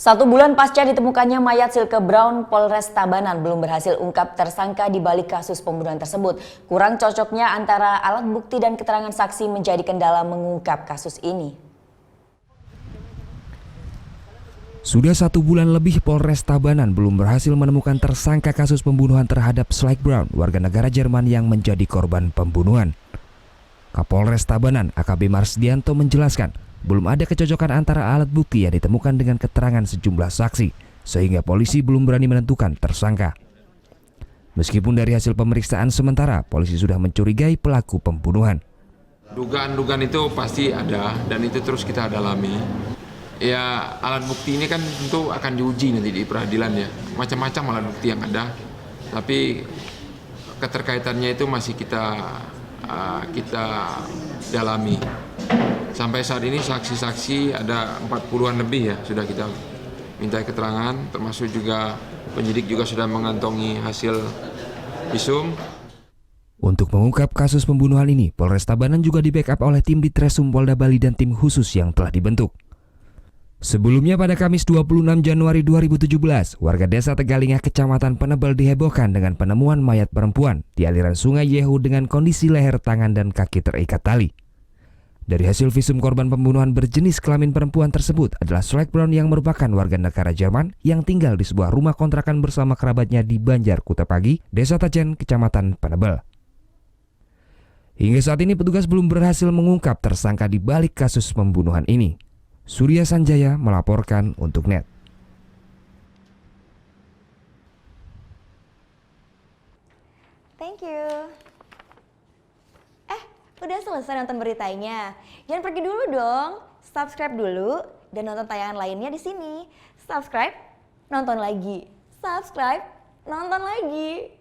1 bulan pasca ditemukannya mayat Silke Brown, Polres Tabanan belum berhasil ungkap tersangka di balik kasus pembunuhan tersebut. Kurang cocoknya antara alat bukti dan keterangan saksi menjadi kendala mengungkap kasus ini. Sudah 1 bulan lebih Polres Tabanan belum berhasil menemukan tersangka kasus pembunuhan terhadap Silke Brown, warga negara Jerman yang menjadi korban pembunuhan. Kapolres Tabanan AKP Marsdianto menjelaskan, belum ada kecocokan antara alat bukti yang ditemukan dengan keterangan sejumlah saksi, sehingga polisi belum berani menentukan tersangka. Meskipun dari hasil pemeriksaan sementara, polisi sudah mencurigai pelaku pembunuhan. Dugaan-dugaan itu pasti ada dan itu terus kita dalami. Ya, alat bukti ini kan tentu akan diuji nanti di peradilan ya. Macam-macam alat bukti yang ada, tapi keterkaitannya itu masih kita dalami. Sampai saat ini saksi-saksi ada 40-an lebih ya sudah kita minta keterangan, termasuk juga penyidik juga sudah mengantongi hasil visum. Untuk mengungkap kasus pembunuhan ini, Polres Tabanan juga di-backup oleh tim Ditreskrim Polda Bali dan tim khusus yang telah dibentuk. Sebelumnya pada Kamis 26 Januari 2017, warga desa Tegalingah Kecamatan Penebel dihebohkan dengan penemuan mayat perempuan di aliran Sungai Yehu dengan kondisi leher, tangan, dan kaki terikat tali. Dari hasil visum, korban pembunuhan berjenis kelamin perempuan tersebut adalah Silke Brown yang merupakan warga negara Jerman yang tinggal di sebuah rumah kontrakan bersama kerabatnya di Banjar Kutapagi, Desa Tajen, Kecamatan Penebel. Hingga saat ini petugas belum berhasil mengungkap tersangka di balik kasus pembunuhan ini. Surya Sanjaya melaporkan untuk NET. Thank you. Udah selesai nonton beritanya? Jangan pergi dulu dong. Subscribe dulu dan nonton tayangan lainnya di sini. Subscribe, nonton lagi. Subscribe, nonton lagi.